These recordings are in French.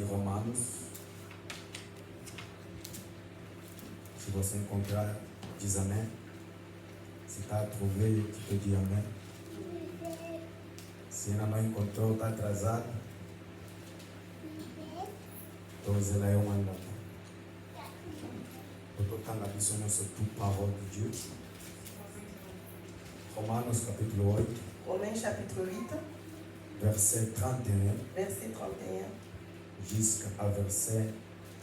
Romanos. Se você encontrar, diz amém. Se está a trouver, tu te diz amém. Se ainda não encontrou, está atrasado. Então, ela é uma nota. Eu estou tentando sur toute parole de Dieu. Romanos capítulo 8. Romains chapitre 8, Verset 31 verset 31 jusqu'à verset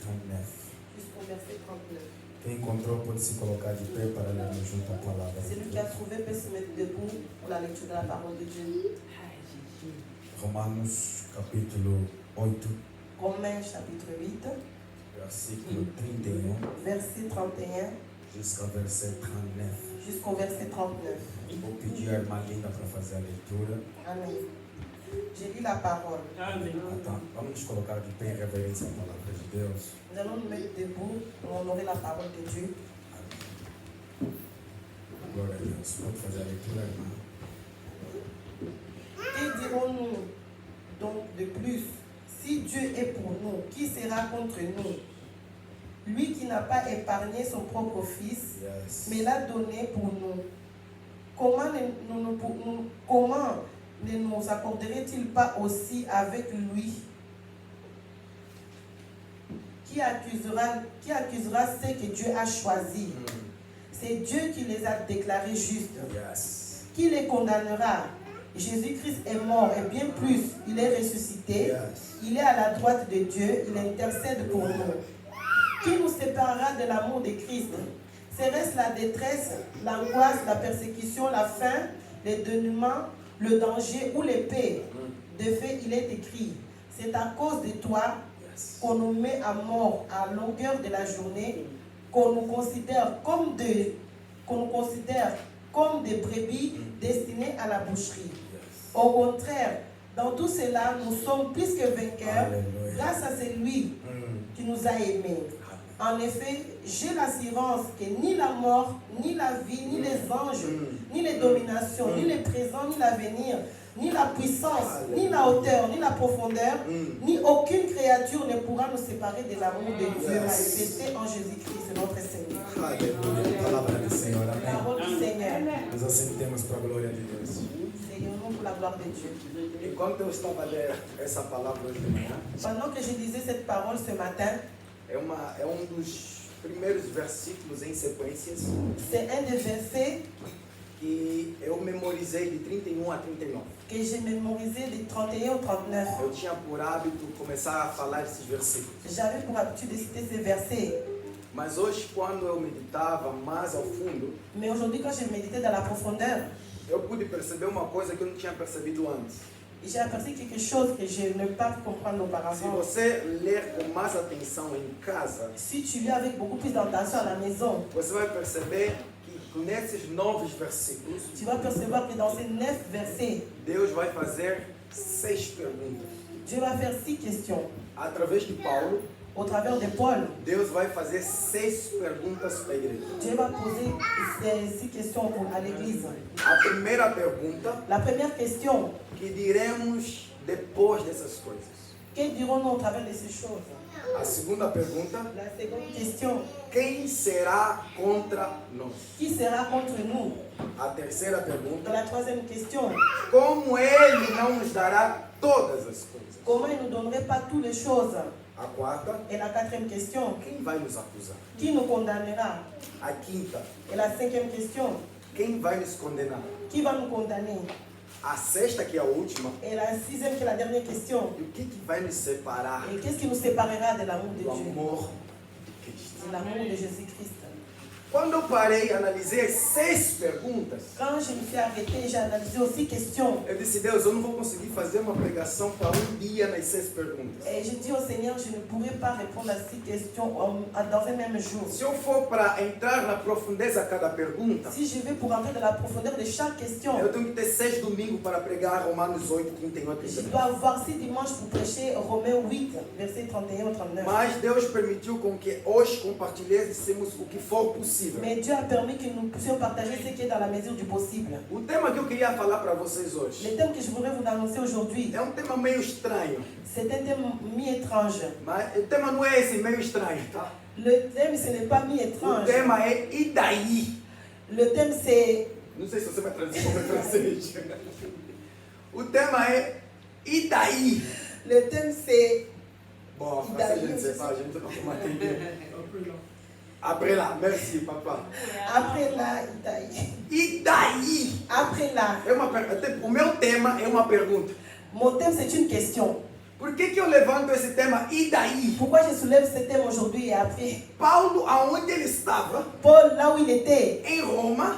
39. jusqu'au verset 39. Quem encontrou pode se colocar de pé para lermos junto a palavra. Celui qui a trouvé peut se mettre debout pour la lecture de la parole de Dieu. Romanos capítulo 8, Romains chapitre 8, versículo 31 verset 31 jusqu'à verset 39. jusqu'au verset 39. Vou pedir à irmã Linda para fazer a leitura. Amen. J'ai lu la parole. Então, vamos nos colocar de pé em reverência à palavra de Deus. Nous allons nous mettre debout pour honorer la parole de Dieu. Glória a Deus. Pode fazer a leitura, irmã. Que dirons-nous donc de plus? Si Dieu est pour nous, qui sera contre nous? Lui qui n'a pas épargné son propre fils, Yes. mais l'a donné pour nous. Comment ne nous accorderait-il pas aussi avec lui? Qui accusera ceux que Dieu a choisis? C'est Dieu qui les a déclarés justes. Yes. Qui les condamnera? Jésus-Christ est mort et bien plus, il est ressuscité. Yes. Il est à la droite de Dieu, il intercède pour nous. Qui nous séparera de l'amour de Christ? Serait-ce la détresse, l'angoisse, la persécution, la faim, le dénuement, le danger ou l'épée? De fait, il est écrit, c'est à cause de toi qu'on nous met à mort à longueur de la journée, qu'on nous considère comme des brebis destinées à la boucherie. Au contraire, dans tout cela, nous sommes plus que vainqueurs grâce à celui qui nous a aimés. En effet, j'ai l'assurance que ni la mort, ni la vie, ni les anges, ni les dominations, ni les présents, ni l'avenir, ni la puissance, ni la hauteur, ni la profondeur, ni aucune créature ne pourra nous séparer de l'amour de Dieu manifesté en Jésus-Christ, notre Seigneur. Aleluia. Palavra do Senhor. Amém. Parole du Seigneur. Nós assentemos para a glória de Deus. Seigneur, pour la gloire de Dieu. Enquanto eu estava a ler essa palavra hoje de manhã, Pendant que je lisais cette parole ce matin, é dos primeiros versículos em sequências c'est un des versets que eu memorizei de 31 a 39. que j'ai mémorisé de 31 au 39. Eu tinha por hábito começar a falar esses versículos. J'avais pour habitude de citer ces versets. Mas hoje, quando eu meditava mais ao fundo, Mais aujourd'hui, quand j'ai médité dans la profondeur, eu pude perceber uma coisa que eu não tinha percebido antes. j'ai aperçu quelque chose que je ne peux pas comprendre Se auparavant. você ler com mais atenção em casa, Si tu lis avec beaucoup plus d'intention à la maison, você vai perceber que nesses novos versículos, tu vas percevoir que dans ces 9 versets, Deus vai fazer 6 perguntas. Dieu va faire 6 questions. Através de Paulo, Au travers de Paul, Deus vai fazer 6 perguntas para a igreja. Dieu va poser ces 6 questions à l'Église. A primeira pergunta, La première question, que diremos depois dessas coisas. que dirons-nous au travers de ces choses? A segunda pergunta, La seconde question, quem será contra nós? qui sera contre nous? A terceira Dans pergunta, la troisième question, como Ele não nos dará todas as coisas? comment il ne nous donnerait pas toutes les choses? A quarta, Et la quatrième question, quem vai nos acusar? qui nous condamnera? A quinta, Et la cinquième question, quem vai nos condenar? qui va nous condamner? A sexta, que é a última, Et la sixième, qui est la dernière question, e o que vai nos separar et qu'est-ce qui nous séparera de l'amour de do Dieu? amor de Cristo? De l'amour de Jésus-Christ. Quando eu parei e analisei as 6 perguntas, Quand je me suis arrêtée, j'ai analysé aussi questions. eu disse, Deus, eu não vou conseguir fazer uma pregação para um dia nas 6 perguntas. Et j'ai dit au Seigneur, je ne pourrai pas répondre à 6 questions dans un même jour. Se eu for para entrar na profundeza a cada pergunta, Si je vais pour entrer dans la profondeur de chaque question, eu tenho que ter 6 domingos para pregar Romanos 8, 31 a je 39. dois avoir 6 dimanches pour prêcher Romains 8, versets 31 au 39. Mas Deus permitiu com que hoje compartilhemos o que for possível. possível. Mais Dieu a permis que nous puissions partager ce qui est dans la mesure du possible. O tema que eu queria falar para vocês hoje Le thème que je voudrais vous annoncer aujourd'hui, é tema meio estranho. c'est un thème mi-étrange. Mas o tema não é esse meio estranho, tá? Le thème, ce n'est pas O mi-étrange. tema é e daí? Le thème, c'est... Não sei se você vai traduzir como é francês. O tema é e daí? Le thème, c'est... Bom, E français, daí? je ne sais pas, je ne sais pas comment entender. Après là, merci papa. Après là, Itaï. E daí? Après là. O meu tema é uma pergunta. Mon thème, c'est une question. Por que eu levanto esse tema e daí? Pourquoi je soulève ce thème aujourd'hui et après? Paulo, aonde ele estava, Paul, là où il était, em Roma,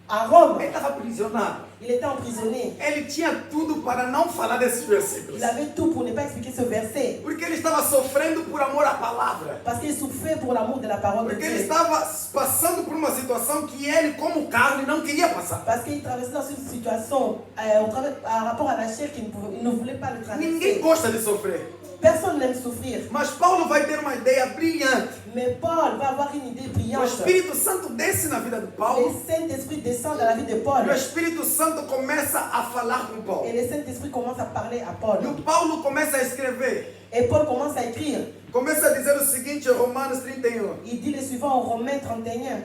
à Rome, ele estava aprisionado. il était emprisonné. Ele tinha tudo para não falar desses versículos. Il avait tout pour ne pas expliquer ce verset. Porque ele estava sofrendo por amor à palavra. Parce qu'il souffrait pour l'amour de la parole de Porque ele Dieu. estava passando por uma situação que ele, como carne, não queria passar. Parce qu'il traversait dans une situation en rapport à la chair qu'il ne voulait pas le Ninguém traverser. gosta de sofrer. Personne n'aime souffrir. Mas Paulo vai ter uma ideia brilhante. Mais Paul va avoir une idée O brillante. Espírito Santo desce na vida de Le Paulo. Saint-Esprit descend dans la vie de E Paul. o Espírito Santo começa a falar com Paulo. Et le Saint-Esprit commence à parler à Paul. E o Paulo começa a escrever. Et Paul commence à écrire. Começa a dizer o seguinte, Romanos 31. Il dit le suivant en Romains 31.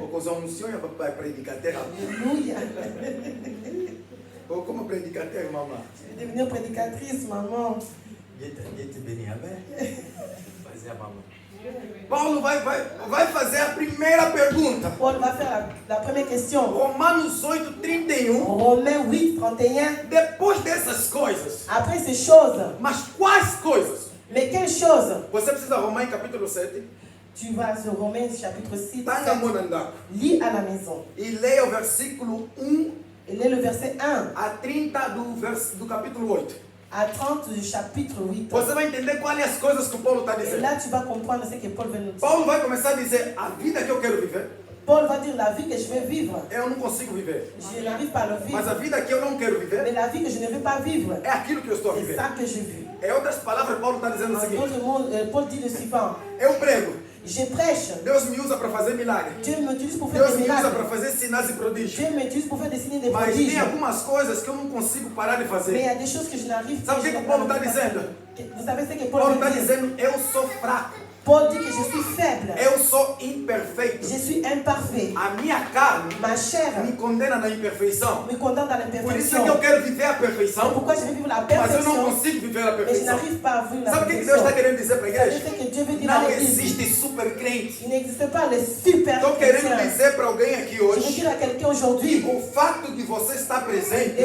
Para predicateur. Alléluia. Ou como predicateur, mamãe? Je vais devenir prédicatrice, maman. Dieu te bénit, amen. Vas-y, maman. Paulo vai fazer a primeira pergunta. Paul va faire la première question. Romanos 8, 31. Romains 8, 31. Depois dessas coisas. Après ces choses, Mas quais coisas? mais quelles choses? Você precisa arrumar em capítulo 7. Tu vas sur Romains chapitre 6, Está na mão andar. lis à la maison. E leia o versículo 1 Et lis le verset 1 a 30 do capítulo 8. à 30 du chapitre 8. Você vai entender quais as coisas que Paulo está Et dizendo. là, tu vas comprendre ce que Paul veut nous dire. Paulo vai começar a dizer, a vida que eu quero viver, Paul va dire la vie que je veux vivre. eu não consigo viver. Je n'arrive pas à le Mas a vivre. vida que eu não quero Mais viver, la vie que je ne veux pas vivre, é aquilo que eu estou a c'est viver. ça que je vis. Em outras palavras, Paulo está dizendo o En seguinte, d'autres mots, Paul dit le suivant. eu prego, Je prêche. Deus me usa para fazer milagres. Dieu m'utilise pour faire Deus des me usa para miracles. fazer sinais e prodígios. Dieu m'utilise pour faire des signes et des Mas prodiges. tem algumas coisas que eu não consigo parar de Mais il y fazer. a des choses que je n'arrive pas Sabe o que que Paulo está dizendo? Vous savez ce que Paul Paulo veut está dire? dizendo, eu sou fraco, Paul dit que je suis faible. eu sou imperfeito. Je suis imparfait. A minha carne Ma chair me condena na imperfeição. me condamne dans Por isso é l'imperfection. que eu quero viver a C'est perfeição, pourquoi je veux vivre la mas eu não perfection. consigo viver a Mais je perfeição. n'arrive pas à vivre la Sabe o que Deus está perfection. querendo dizer para a Vous savez igreja? ce que Dieu veut dire à Não l'église? existe super crente. Il n'existe pas les super Estou querendo chrétiens. dizer para alguém aqui Je veux hoje dire à quelqu'un que aujourd'hui, o fato de você estar presente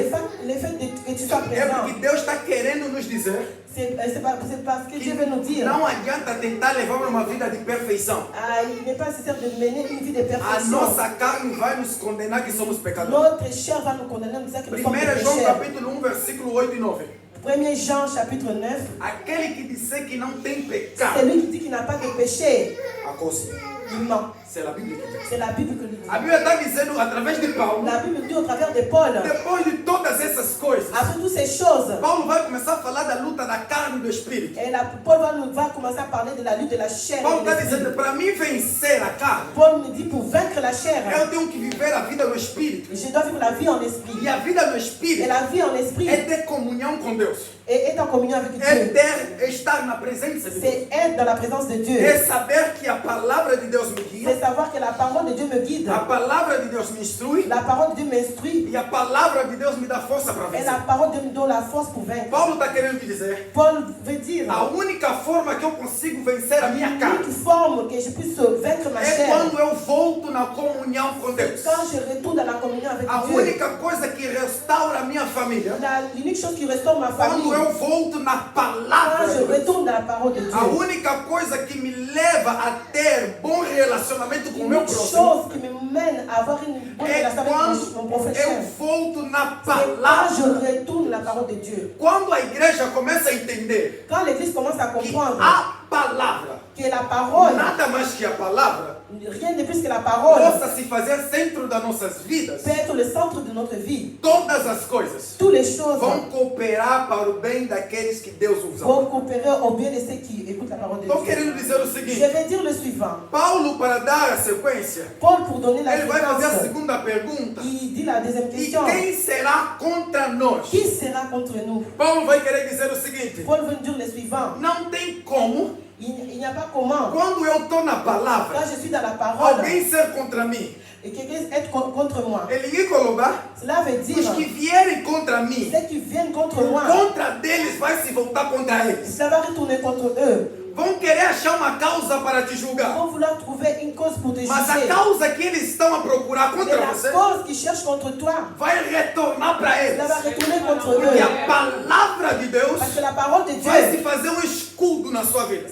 le fait que tu sois é présent, porque Deus está querendo nos dizer. c'est parce que Dieu veut nous dire. Não adianta tentar levar uma vida de perfeição. Ah, il n'est pas nécessaire de mener une vie de A perfection. nossa carne vai nos condenar que somos pecadores. Notre chair va nous condamner en disant que nous sommes 1 João pécheurs. capítulo 1, versículo 8 e 9. 1 Jean chapitre 9, Aquele que disser que não tem pecado, celui qui dit qu'il n'a pas de péché, a coisa. il ment. C'est a Bíblia que diz. C'est la Bible que nous A dit. Bíblia está dizendo através de Paulo, La Bible dit au travers de Paul, depois de todas essas coisas, après toutes ces choses, Paulo vai começar a falar da luta da carne e do espírito. et Paul va commencer à parler de la lutte de la chair. Paulo et de está l'esprit. dizendo, para mim vencer a carne, Paul me dit pour vaincre la chair, eu tenho que viver a vida no espírito. je dois vivre la vie en esprit. E a vida no Et espírito la vie en esprit é ter comunhão com Deus. est en communion avec É Dieu. estar na presença de Deus. C'est être dans la présence de Dieu. É saber que a palavra de Deus me guia, C'est savoir que la parole de Dieu me guide. a palavra de Deus me instrui La parole de Dieu m'instruit. e a palavra de Deus me dá força para Et vencer. la parole de Dieu me donne la force pour vaincre. Paulo está querendo te dizer, Paul veut dire, a única forma que eu consigo vencer a minha carne l'unique forme que je puisse vaincre ma é chair, quando eu volto na comunhão com Deus. quand je retourne dans la communion avec A Dieu. única coisa que restaura a minha família, L'unique chose qui restaure ma famille, quando eu volto na quand palavra je de Deus. retourne dans la parole de A Dieu. única coisa que me leva a ter bom relacionamento com o meu L'unique próximo chose qui me mène à avoir une bonne é relation avec quando mon prophète. eu volto na C'est quand palavra. je retourne dans la parole de Dieu. Quando a igreja começa a entender Quand l'Église commence à que comprendre há palavra, que la parole, nada mais que a palavra, rien de plus que la parole, possa se fazer centro das nossas vidas, peut être le centre de notre vie. todas as coisas Toutes les choses vão cooperar para o bem daqueles que Deus usa. vont coopérer au bien de ceux qui écoutent la parole de Estou Dieu. querendo dizer o Je seguinte: vais dire le suivant. Paulo, para dar a sequência, Paul, pour donner la ele vai fazer a séquence, segunda pergunta. il dit la deuxième E question. quem será contra nós? Qui sera contre nous? Paulo vai querer dizer o seguinte: Paul veut dire le suivant. não tem como, Il n'y a pas comment. quando eu estou na palavra, Quand je suis dans la parole alguém ser contra mim. et quelqu'un est contre moi, Ele ia colocar cela veut dire os que vierem contra mim, ceux qui viennent contre moi, contra deles vai se voltar contra eles. cela va retourner contre eux. Vão querer achar uma causa para te Ils julgar. vont vouloir trouver une cause pour te Mas a juger. causa que eles estão a procurar Mais contra la você cause qu'ils cherchent contre toi, vai retornar para eles. cela va retourner contre Porque eux. a palavra de Deus Parce que la parole de Dieu vai se fazer um escudo na sua vida.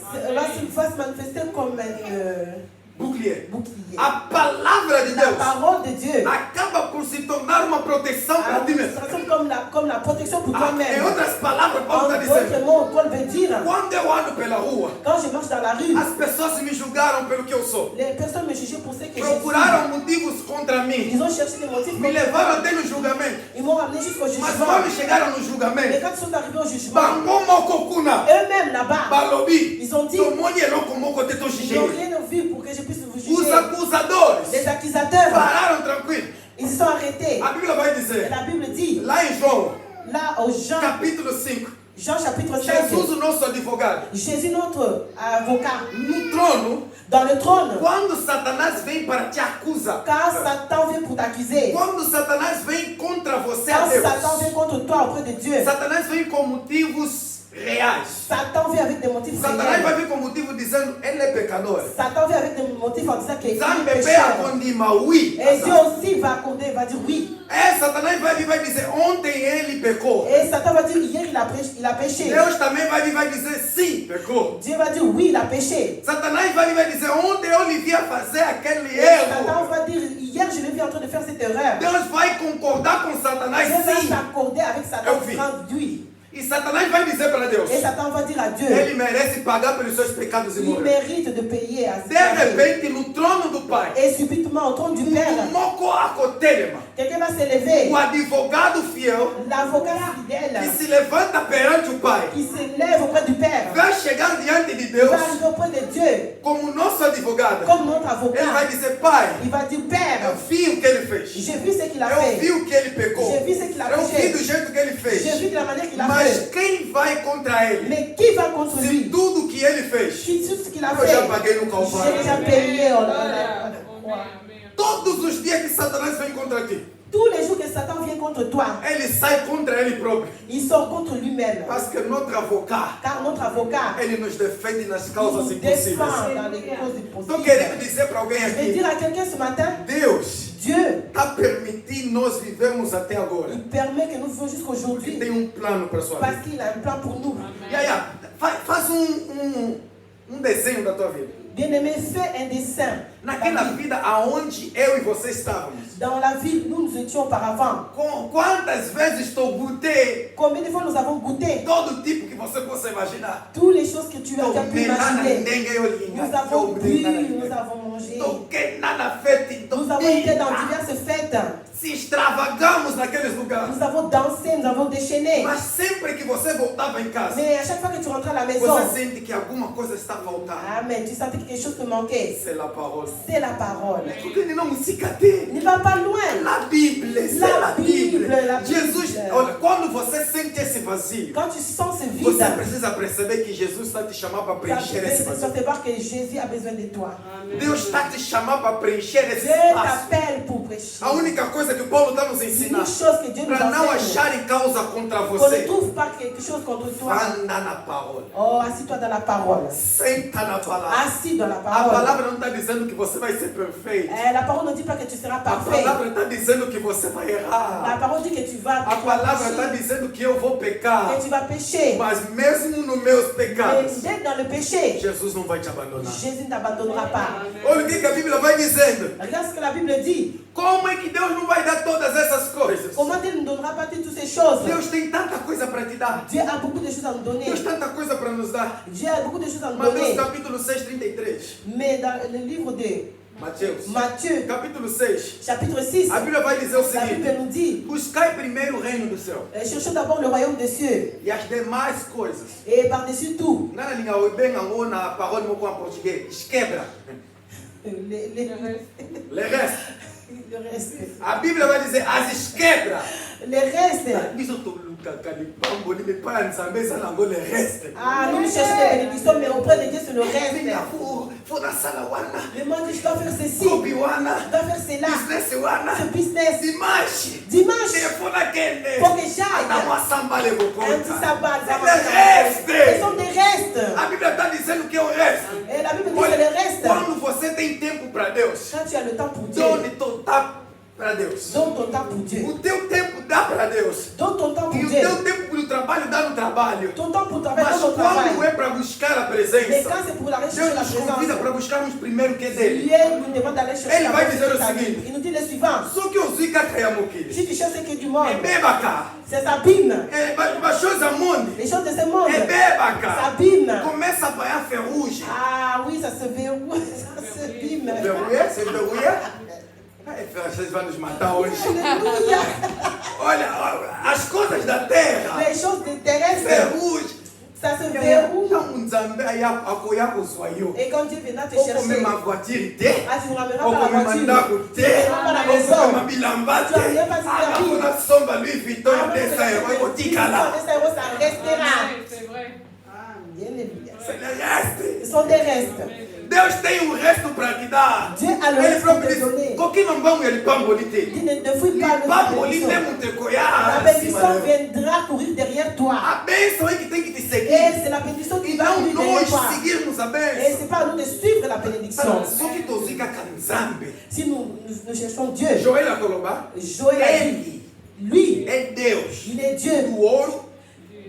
va se manifester comme un Bouclier. bouclier. A palavra de La Deus parole de Dieu acaba por se tornar uma proteção para ti mesmo. comme la protection pour Em toi-même. outras palavras, En Paulo está d'autres dizendo: mots, Paul veut dire, quando eu ando pela rua, quand je marche dans la rue, as pessoas me julgaram pelo que eu sou. les personnes me jugeaient pour ce que je suis. Procuraram motivos contra mim. Ils ont cherché des motifs Me contre moi. levaram até no julgamento. Ils m'ont ramené jusqu'au Mas jugement. quando chegaram no Mais julgamento, quand ils sont arrivés au jugement, bangomokokuna, eux-mêmes là-bas, balobi, ils ont dit, tomoni eloko moko te ils n'ont toshige. rien vu pour que je puisse vous Os juger. acusadores Les accusateurs, pararam tranquilo. ils se sont arrêtés. A Bíblia vai Et dizer, la Bible dit, lá em João, là au Jean, capítulo 5, Jean chapitre 5, Jesus, o nosso advogado, Jésus notre avocat, no trono, dans le trône, quando Satanás vem para te acusar, quand Satan vient pour t'accuser, quando Satanás vem contra você a quand Satan Deus, vient contre toi auprès de Dieu, Satanás vem com motivos reais. Satan vient avec des motifs Satanás vai réels. vir com motivo dizendo, ele é pecador. Satan vient avec des motifs en disant qu'il est Zambe pécheur. condima, oui. Et Dieu aussi va accorder, va dire oui. Satanás vai vir e vai dizer, ontem ele pecou. Et Satan va dire hier il a péché. Deus também vai vir e vai dizer, sim, pecou. Dieu va dire oui, il a péché. Satanás vai vir e vai dizer, ontem eu lhe via fazer aquele Et Satan erro. va dire hier je l'ai vu en train de faire cette erreur. Deus vai concordar com Satanás, Dieu va sim. s'accorder avec Satan Eu vi. disant oui. E Satanás vai dizer para Deus, Et Satan va dire à Dieu, ele merece pagar pelos seus pecados e il morrer. mérite de payer à De repente, no trono do Pai, Et subitement au trône du Père, moko akotelema, quelqu'un va s'élever. o advogado fiel, L'avocat que fidèle se levanta perante o Pai, qui s'élève auprès du Père vai chegar diante de va Deus arriver auprès de Dieu como nosso advogado. comme notre Ele vai avocat. dizer, Pai, Il va dire eu Père, vi o que ele fez. j'ai vu ce qu'il a Eu fait. vi o que ele pecou. J'ai vu ce qu'il a Eu vi péché. do jeito que ele J'ai fez. vu de la manière qu'il a Mas fait. quem vai contra ele? Mais qui va contre Se lui? tudo que ele fez, Qui tout ce qu'il a eu já fait? paguei no J'ai Calvário. déjà payé. On a- Todos os dias que Satanás vem contra ti, Tous les jours que Satan vient contre toi, ele sai contra ele próprio. il sort contre lui-même. Parce que notre avocat, Car notre avocat ele nos defende nas il causas nous impossíveis. défend dans les causes Estou impossibles. querendo dizer para alguém Je vais aqui, dire à quelqu'un ce matin, Deus Dieu, está permitindo nós vivermos até agora. il permet que nous vivions Ele jusqu'aujourd'hui tem plano para sua vida. parce qu'il a un plan pour nous. Faz desenho da tua vida. Bien-aimé, fais un dessin. Naquela vida aonde eu e você estávamos. Dans la vie, nous étions auparavant. Quantas vezes estou botei Combien de fois nous avons goûté todo tipo que você possa imaginar. toutes les choses que tu as déjà pu Tomei lá na imaginer. dengue eu linha. Nous avons bu, nous avons mangé. Toquei lá na festa. Nous avons été dans diverses fêtes. Se extravagamos naqueles lugares. Nous avons dansé, nous avons déchaîné. Mas sempre que você voltava em casa, Mais à chaque fois que tu rentrais à la maison, você sente que alguma coisa está faltando. amen, tu sentais que quelque chose te manquait. C'est la parole. C'est la parole. Porque ele não se cadê. Ne va pas loin. La Bíblia, c'est La la Bíblia. Bible, la Jesus, Bible. olha, quando você sente esse vazio, Quand tu sens ce vide, você precisa perceber que Jesus está te chamando para tu preencher esse dois vazio. voir que Jésus a besoin de toi. Deus está te chamando para preencher esse Dieu espaço. t'appelle pour prêcher. A única coisa que Paulo está nos L'unique ensinando, chose que Dieu nous para não enseigne, acharem causa contra qu'on ne você, trouve pas quelque chose contre toi. anda na palavra. Oh, assis-toi dans la parole. Senta na palavra. Assis dans la A parole. palavra não está dizendo que você vai ser perfeito. La parole ne dit pas que tu seras A parfait. palavra está dizendo que você vai La errar. parole dit que tu vas A palavra está pécher, dizendo que eu vou pecar. que tu vas pécher. Mas mesmo nos meus Mais pecados, d'être dans le péché, Jesus não vai te abandonar. Jésus ne t'abandonnera pas. Olha o que a Bíblia vai dizendo. Regarde ce que la Bible dit. Como é que Deus não vai dar todas essas coisas? Comment Dieu ne nous donnera pas toutes ces choses? Deus tem tanta coisa para te dar. Dieu a beaucoup de choses à nous donner. Deus tem tanta coisa para nos dar. Dieu a beaucoup de choses à nous Mateus donner. capítulo 6, 33. Mais dans le livre de Mateus, Matthieu, capítulo 6. chapitre 6, A Bíblia vai dizer o la seguinte: Bible nous dit, buscai primeiro o reino do céu cherchons d'abord le royaume des cieux. e as demais coisas. Et par-dessus tout, Ngana linga bem angô na parole mo com português. Esquebra. le Le reste. reste. A Bíblia vai dizer as esquebra. Le reste. Biso to luka kalipambo ni mepa nzambeza nango le reste. Ah, nous cherchons des bénédictions, mais auprès de Dieu, c'est le reste. Faut na sala wana. Le monde dit, je dois faire ceci, Kobi wana. je dois faire cela, Business wana. ce business. Dimanche. Dimanche, Telefone kende. faut que j'aille. Ata mwasamba le Un petit bokonta. sabbat, ça Le va. Ce reste. sont des restes. A Bíblia está dizendo que é o resto. Et la Bible dit que c'est le reste. Quando você tem tempo para Deus, Quand tu as le temps pour Dieu, done total para Deus. donne ton temps pour Dieu. O teu tempo dá para Deus. Donne ton temps E pour o Dieu. teu tempo para o trabalho dá no trabalho. Ton temps pour travailler, Mas donne ton quando travail. é para buscar a Mais presença, quand c'est pour la recherche de Deus la nos convida présence, para buscarmos primeiro o que é dele. Dieu nous demande d'aller chercher Elle la va présence dire de le sa vie. seguinte. Il nous dit le suivant. Só que eu zica kayamukili. Si tu cherches ce qui est du monde, É bebaka. c'est s'abîme. É baixosa mundo. Les choses de ce monde É bebaka. s'abîment. Começa a apanhar ferrugem. Ah oui, ça se verrouille, ça se bime. Verruia? Você verruia? Vocês vão nos matar hoje. Alléluia. Olha, as coisas da terra. Les choses terrestres, Ferrugem. ça se verrouille. Et quand Dieu viendra te chercher, ah, tu ne ramèneras pas la voiture, tu ne ramèneras pas la maison, tu ne ramèneras pas ça restera. C'est vrai. Alléluia. C'est le reste. Ce sont des restes. Deus tem um resto para te dar. Dieu a le Ele reste próprio pour te diz: donner. Coquinho mbongo ele pambolite. Dis ne fuis pas le Pambolite bénédiction. mutekoya. La bénédiction viendra courir derrière toi. A bênção é que tem que te Et seguir. c'est la bénédiction qui E va não courir nós derrière toi. seguirmos a Et bênção. c'est pas à nous de suivre la bénédiction. Só que tu zica canzambe. Si nous cherchons Dieu, Joel Akoloba. Joël a dit, Ele lui, é Deus il est Dieu do ouro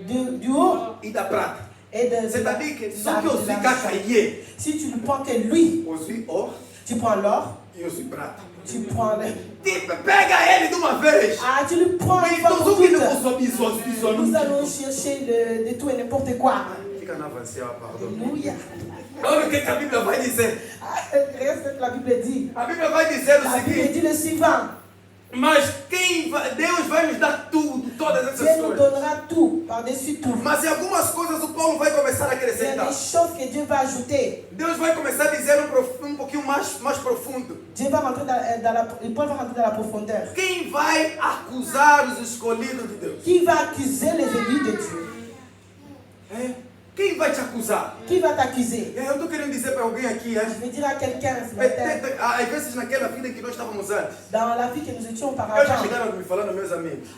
du haut e da prata. et de C'est-à-dire que só la- que eu de la zica chair. caie. Si tu ne prends que lui, Eu sou ouro tu prends l'or, e eu sou prata. tu prends le... Tipo, pega ele de uma vez. Ah, tu le prends une fois Então, pour só que não toutes. sou biso. Nous allons chercher de tout et n'importe quoi. Fica na avanciada, pardon. Alléluia. Olha o que a Bíblia vai dizer. Ah, regarde ce que la Bible dit. A Bíblia vai dizer o La Bible seguinte: dit le suivant. mas Deus vai nos dar tudo, todas Dieu essas nous coisas. donnera tout, par-dessus tout. Mas em algumas coisas o Paulo vai começar a Il y a acrescentar. des choses que Dieu va ajouter. Deus vai começar a dizer um pouquinho mais profundo. Dieu va rentrer Paul va rentrer dans la profondeur. Quem vai acusar os escolhidos de Deus? Qui va accuser les élus de Dieu? É? Quem vai te acusar? Qui va t'accuser? Eu estou querendo dizer para alguém aqui, Je vais dire à quelqu'un ce matin, às vezes naquela vida em que nós estávamos antes, dans la vie que nous étions eu já auparavant, chegaram a me falar nos meus amigos.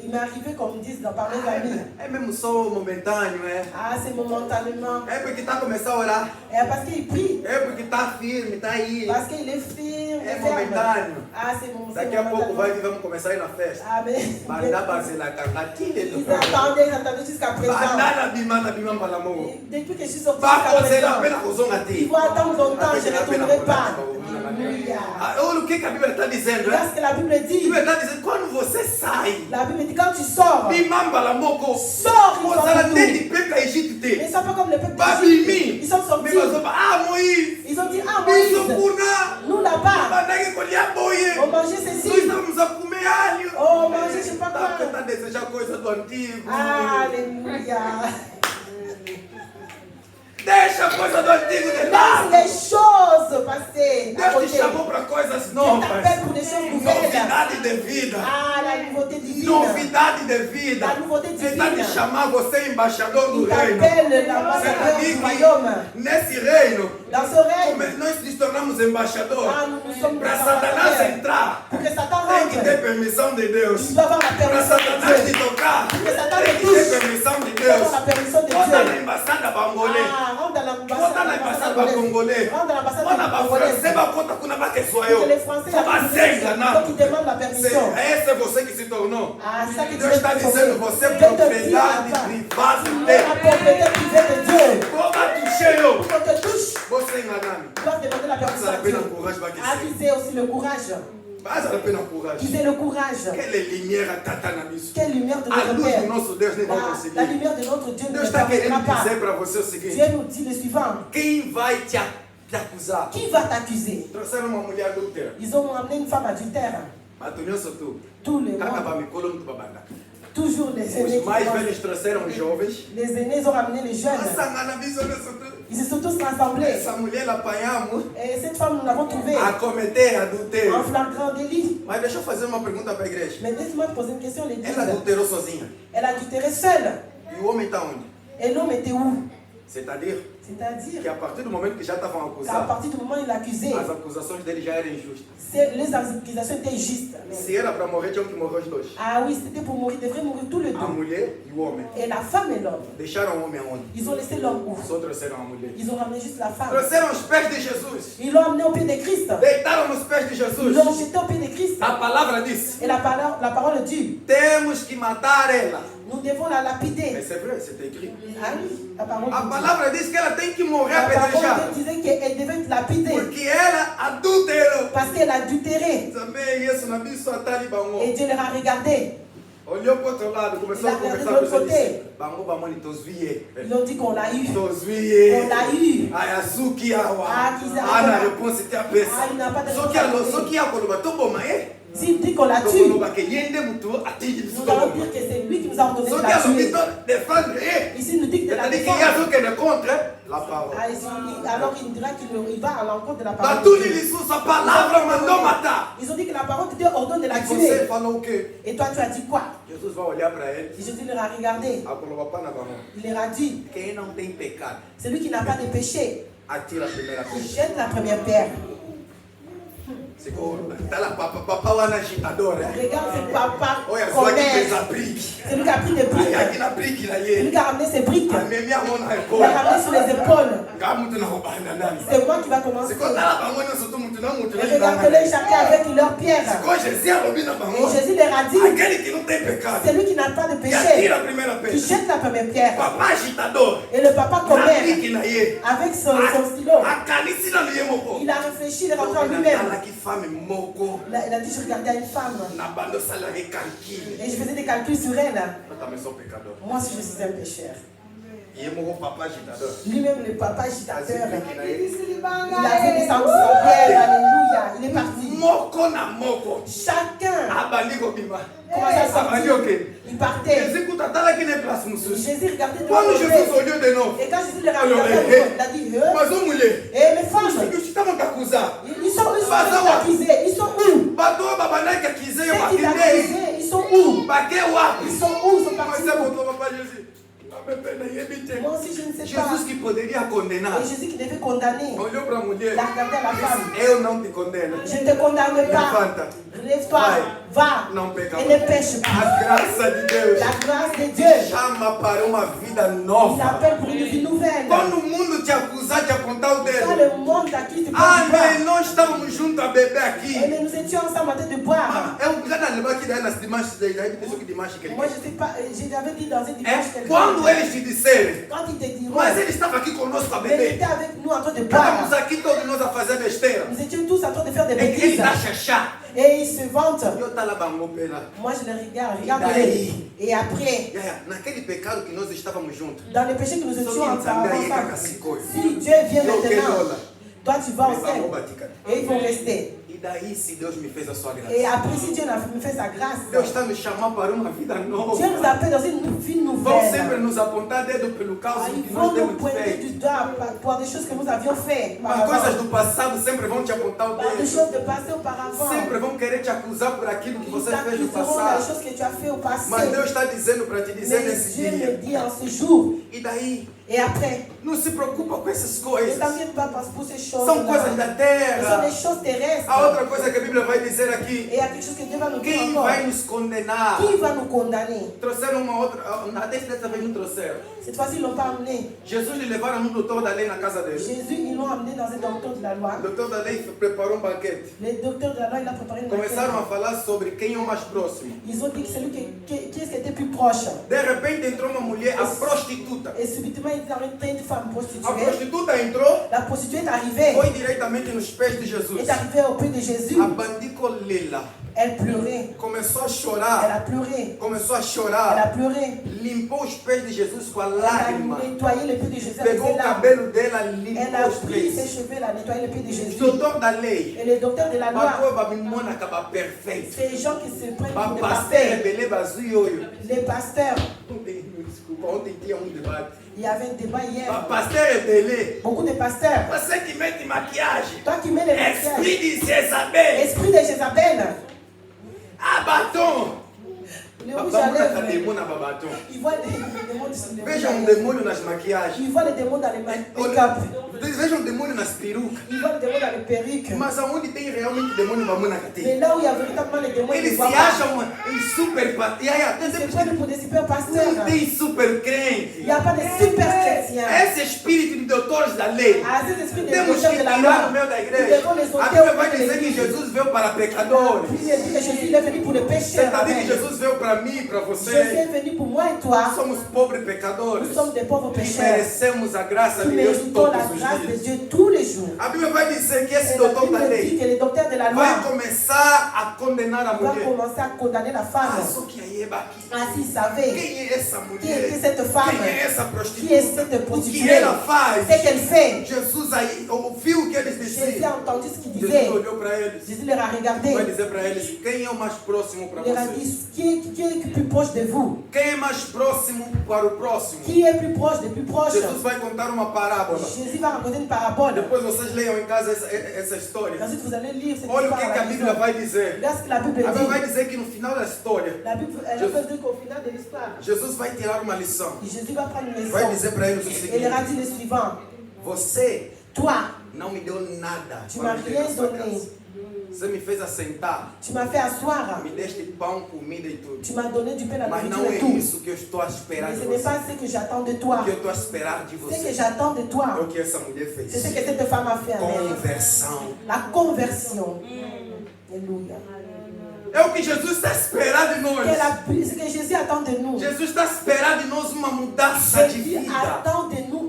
il m'est arrivé qu'on me dise par mes amis, É mesmo só momentâneo, é? ah c'est momentanément, É porque está a começar a orar. parce qu'il prie, É porque está firme, está aí. parce qu'il est firme, É ferme. momentâneo. Ah c'est mon Daqui a pouco vamos começar a ir na festa. Ah mais Bandabazela cangatile. ils attendaient jusqu'à présent. Bandana bima mbalamoo. Depuis que je suis sortie jusqu'à Bakozela présent, pena kuzonga ils ti. vont attendre longtemps, je ne retournerai pas. Alléluia. Olha o que a Bíblia está dizendo, Regarde né? ce que la Bible A dit. Bíblia está dizendo quando você sai, La Bible dit quand tu sors, bimamba moko, sors, ils kozala sont neti tout. peka Egito Mais ils te. ne sont pas comme le peuple Babimi. d'Égypte. Ils sont sortis. Mebazoba, Moïse, Ils ont dit, ah biso Moïse, kuna. nous là-bas, Bandaki kolia boye. on mangeait Nós ceci. estamos a comer alho. Oh, manger, je sais pas Tá quoi. tá desejar coisa do antigo. Alléluia. Deixa a coisa do antigo de Laisse lado. les choses passer à Deus te côté. chamou para coisas Dieu novas. t'appelle pour des choses nouvelles. Novidade de vida. Ah, la nouveauté divine. Novidade de vida. La nouveauté Ele está te divine. chamando, você é embaixador do Il reino. t'appelle l'ambassadeur du royaume. Nesse reino, Dans ce règne, nós nos tornamos embaixadores. ah, nous sommes Para Satanás ambassadeurs. entrar, Pour que Satan tem que ter rentre, permissão de Deus. il doit avoir la Para permission Satanás de te Dieu. tocar, Porque Satan tem te que ter touche. permissão de Il doit avoir Deus. la permission de Bota na Dieu. embaixada bangolê. Ah, rentre dans l'ambassade. Bota na embaixada congolê. Rentre dans l'ambassade Bota ba congolaise. francês, bota kuna bakesoa Porque eu. les Français, Bazenga il faut qu'ils demandent la permission. Esse é você que se tornou. Ah, c'est ça que Deus está dizendo, você é Dieu te dit propriedade à privada tu es dele. la propriété privée de Dieu. Toma tucheio. Pour qu'on te touche, Você enganando. tu dois demander la permission Passa à a pena Dieu. courage para que Accuser aussi le courage. Qu'ils aient le courage. Quelle lumière de notre Père. La lumière de notre Dieu ne nous permettra pas. Dieu nous dit le suivant. Qui va t'accuser? Ils ont amené une femme adultère. Tous les monde. Toujours les aînés. Les aînés ont ramené les jeunes. Ils se sont tous rassemblés. Et cette femme, nous l'avons trouvée en flagrant délit. Mais laisse-moi te poser une question. Elle a adultéré seule. Et l'homme était où? C'est-à-dire à partir du moment où il l'accusait, les accusations déjà eram injustes. Les accusations étaient justes. Se era para morrer, tinha que morrer os dois. Ah oui, c'était pour mourir, devrait mourir tous les deux. A mulher e o homem. Et la femme et l'homme. Deixaram o homem aonde? Ils ont laissé l'homme où? Só trouxeram a mulher. Ils ont ramené juste la femme. Trouxeram os pés de Jesus. Ils l'ont amené au pied de Christ. Deitaram nos pés de Ils Jesus. l'ont jeté au pied de Christ. A palavra disse: Et la parole dit: temos que matar ela. nous devons la lapider. Mais c'est vrai, c'est écrit. Ah oui, la parole A palavra diz que ela tem que morrer La apedrejada. parole disait qu'elle devait être lapidée. Porque ela adulterou. Parce qu'elle a adultéré. Também isso na Bíblia só tá ali bango. Et Dieu leur a regardé. Olhou para o outro lado, começou a conversar com os outros. Bango bamoni tosvié. Ils ont dit qu'on l'a eu. Tosvié. On l'a eu. Ai azuki awa. Ah, qu'ils Ah, na avaient- réponse était à peça. Ah, il n'a pas de Só que réponse. só que a koloba to boma S'il dit qu'on l'a to tué, koloba que yende mutu atindi nous biso allons boma. dire que c'est lui qui nous a ordonné Só de que la a tuer. lobito défendre Ici, il nous dit que de la c'est-à-dire qu'il y défendre. a ce qui est contre la parole. Ah, alors il dira qu'il va à l'encontre de la Dans parole. tous de les Dieu. livres, sa palavra mandou matar. Ils ont dit que la parole de Dieu ordonne de la E você tuer. falou o quê? Et toi, tu as dit quoi? Jesus vai olhar para ele. Et Jésus leur a regardé. A koloba pa na bango. Il leur a dit: Quem não tem pecado, celui qui n'a pas de péché, atira a primeira pedra. jette la première pierre. Tá lá, papá lá na agitadora. Regarde ce papa Olha só que fez commerce. a brique. C'est lui qui a pris des Aí briques. aqui na brique na C'est lui ele. qui a ramené ses briques. A minha mão na Il a épaule. ramené sur les épaules. Cá muito na roubada nada. C'est moi qui va commencer. Se contar lá pra mãe, não sou muito não, muito Et não. regardez-les chacun avec leur pierre. Ficou Jesus a robina pra Et mãe. Jésus leur a dit: Aquele que não tem pecado. celui qui n'a pas de Que péché, atira a primeira qui pedra. jette la première pierre. Papá agitador. Et le papa Na commerce, brique na ele. avec son stylo, A calicina no yemoko. il a réfléchi, il est rentré en Ela lui-même. que fame moko. Il a dit: je regardais une femme Na banda salarié calcule. et je faisais des calculs sur elle. Eu também sou pecador. Moi, si je suis un pécheur. Yemoko papa agitador. Lui-même, le papa agitateur, Assim, na ele. il a fait descendre sa pierre. Alléluia. Il est parti. Moko na moko. Chacun Abali kobima. commençait à Abali sortir. ok. Il partait. Jesus kutala aqui na place mususu. Jésus regardait de Quando l'autre Jesus côté. olhou de novo. Et quand Jésus les a regardés, il a dit: Mas ô mulher, et les femmes, os que estavam te acusar. ils sont accusés. Ils sont où? Bato babana que quiser eu Ceux qui aqui. t'accusaient, ils sont où? Baque wapi. Ils sont où? Ils sont Mas partis é où? botou papa Jesus. Moi aussi, je ne sais pas. Jesus que poderia condenar. Et Jésus qui devait condamner, Olhou para a mulher. il a regardé à la femme: Eu não te condeno. je ne te condamne pas. Levanta. Lève-toi, va Não peca. et ne pêche A pas. graça de Deus La grâce de Dieu, chama para uma vida il nova. appelle pour une vie nouvelle. Quando o mundo te acusar, te apontar o Quand dedo. le monde t'accuse, tu peux Ah, boire. mais nós estávamos juntos a beber aqui. Mais nous étions ensemble en train de boire. Eu já não lembro aqui daí nas dimanches, daí pensou que dimanche que ele Moi, quer. je sais pas, j'avais dit dans une dimanche É quelque quando chose. eles te disserem, Quand ils te diront, mas ele estava aqui conosco a mais il beber. était avec nous en train de Estávamos boire. aqui todos nós a fazer besteira. Nous étions tous en train de faire des É que ele bêtises. está chachá. Et ils se vantent. Eu tá lá bango pela. Moi, je les regarde, daí? regarde-les. Et après, Naquele pecado que nós estávamos juntos. dans le péché que nous étions Só que ensemble, Nzambe ayeka kasikoyo. si Dieu vient Eu quero maintenant, lá. toi tu vas au Me bango ciel batica. et ils vont rester. E daí se Deus me fez a sua graça. Et après, si Dieu me fait sa grâce, Deus está nos chamando para uma vida nova. Dieu nous appelle dans une vie Vão sempre nouvelle. nos apontar dedo pelo Ah, caos ils que vont nós nous temos pointer feito. du doigt pour des choses que nous avions fait. As coisas do passado sempre vão te apontar o Par des dedo. choses de passé auparavant. Sempre vão querer te acusar por aquilo que Ils você fez no t'accuseront des passado. choses que tu as fait au passé. Mas Deus está dizendo para te dizer Mais nesse Dieu me dia. dit en ce jour. E daí, Et après, não se preocupa com essas ne coisas. t'inquiète pas parce que pour ces choses. São coisas da Ce sont terra. des choses terrestres. A outra coisa que a Bíblia vai dizer aqui. Et il y a quelque chose que Dieu va nous dire Quem encore. vai nos condenar? Qui va nous condamner? Trouxeram uma outra. Até dessa vez não trouxeram. Cette fois-ci, ils ne l'ont pas amené. Jesus lhe levaram um doutor da lei na casa dele. Jésus, ils l'ont amené dans un docteur de la loi. O doutor da lei preparou um banquete. Le docteur de la loi, il a préparé une Começaram a enquête. falar sobre quem é o mais próximo. Ils ont dit que celui qui est-ce qui était plus proche. De repente entrou uma mulher, a prostituta. Et subitement, il est arrivé une femme A prostituée. prostituta entrou, La prostituée est arrivée. foi diretamente nos pés de Est Jesus. arrivée au pied de de Jésus, elle pleurait. Começou a Elle chorar. a pleuré. Começou a Elle a chorar. pleuré. Limpou os pés de Jesus com a Elle lágrima. a nettoyé les pieds de Jésus avec Pegou ses o larmes. cabelo dela, Elle limpou a os pris ses pés. cheveux, elle a nettoyé les pieds de O Jésus. doutor da lei. Et les docteurs de la loi, Batou babimona acaba perfeito. ces gens qui se prennent pour des Pasteur pasteurs, rebele bazui oyo. les pasteurs, Desculpa, ontem tinha debate. il y avait un débat hier. Pasteur rebele. Beaucoup de pasteurs, Você que mete maquiagem. toi qui mets les Esprit maquillages, de Jezabel. esprit de Jézabel, Ah, batom. le rouge à Babamona lèvres, cadê mona babatom? ils voient des démons sur les Veja rouges à lèvres. demônio nas maquiagens. Ils voient les démons dans les make-up, Veja demônio nas perucas. ils voient les démons dans les perruques. Mas aonde tem realmente demônio babamona Mais cadê? là où il y a véritablement les démons, ils Eles ne se voient pas. acham em super Ils se prennent pour des super pasteurs. Não tem super Il crente. n'y a pas de super chrétiens. Esse espírito de doutores da lei. À cet esprit de Temos docteurs que de la tirar loi, no meio da nous igreja. devons les A ôter Bíblia au vai milieu de dizer que l'église. Jesus veio para La pecadores. Bible dit que Jésus il est venu pour les pécheurs. Você diz que Amen. Jesus veio para mim, para Jésus você. est venu pour moi et toi. Somos pobres Nous pecadores sommes des pauvres que pécheurs merecemos a graça qui de Deus méritons la todos os grâce de dias. Dieu tous les jours. A Bíblia vai dizer que esse Et la doutor da Bible dit lei que les docteurs de la loi vai começar a condenar a vont mulher. commencer à condamner la femme. Ah, só que aí é aqui. Ah, s'ils savaient Quem é essa qui était mulher? cette femme, Quem é essa qui est prostituta? cette O que prostituée, ela faz? ce qu'elle fait. Jesus aí ouviu o que eles Jésus diziam. a entendu ce qu'il Jesus disait. olhou para eles. Jésus leur a regardé. Vai dizer para eles quem é o mais próximo para Il leur a vocês. dit qui est plus proche de vous? Quem é mais próximo para o próximo? Qui est plus proche des plus proches? Jesus vai contar uma parábola. Jésus va raconter une parabole. Depois vocês leiam em casa essa história. Ensuite, vous allez lire cette Olha o histoire que à a la Bíblia maison. vai dizer. Regarde ce que la Bible A Bíblia vai dit. dizer que no final da história, La Bible, elle Jésus- peut dire qu'au final de l'histoire, Jesus vai tirar uma lição. Jésus va prendre une Vai leçon. dizer para eles o Et il leur a seguinte: dit le suivant. Você Toi, não me deu nada tu para m'as me ter rien na sua donné. casa. Você me fez assentar, Tu m'as fait asseoir. me deste pão, comida e tudo. Tu m'as donné du pain, la Mas nourriture não et é tout. isso que eu estou a esperar Mais de ce n'est você. pas ce que j'attends de O toi. que eu estou a esperar de Ce que você j'attends de é o toi, que essa mulher c'est ce fez. que cette femme a fait. Amen. Conversão. La conversion. Alléluia. É o que Jesus está a esperar de nós. Ce que Jésus attend de nous. Jesus está a esperar de nós uma mudança de Jésus vida. attend de nous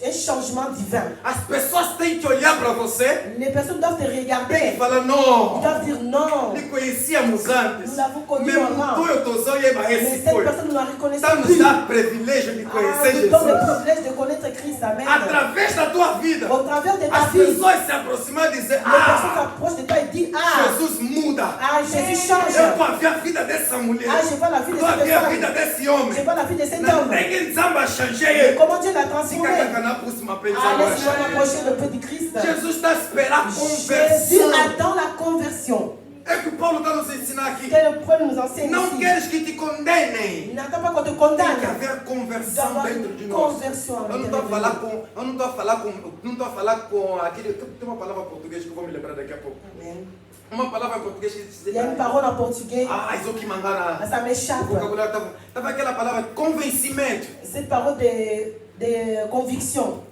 un changement divin. As pessoas têm que olhar para você Les personnes doivent te e regarder. falar: Ils não, doivent dire non. te conhecíamos antes. Nous l'avons connu Mesmo avant. tu eu estou só e Mais esse cette foi. personne ne la reconnaissait Está nos plus. dando privilégio de Ah, conhecer nous donne le Jesus. privilège de connaître Christ. Amen. Através da tua vida, Au travers de ta as vie, les pessoas se aproximam e dizem: personnes ah, s'approchent de toi et disent ah, Jesus muda. ah, Jésus change. Eu estou a ver a vida dessa mulher. Ah, je vois la vie de Estou a cette ver a vida femme. desse Je homem. vois la vie de cet Não homme. tem quem samba Et changeie. comment Dieu l'a Fica transformé. na próxima Ah, pensar agora. laisse-moi m'approcher le peu de Christ. Jesus está a esperar Jésus conversão. attend la conversion. É o que Paulo está nos ensinar aqui. Quel Paul nous enseigne Não ici. queres que te condenem. Il n'attend pas qu'on te Tem que condamne. haver conversão D'avoir dentro de une nós. conversion à Eu não l'intérieur estou a de falar nous. com, eu não estou a falar com, não estou a falar com aquele, tem uma palavra em português que eu vou me lembrar daqui a pouco. Amen. Uma palavra em português que diz, Il y a une parole en portugais, ah, isso que mangara. mais ça O m'échappe. vocabulário estava aquela palavra convencimento. Cette parole de conviction.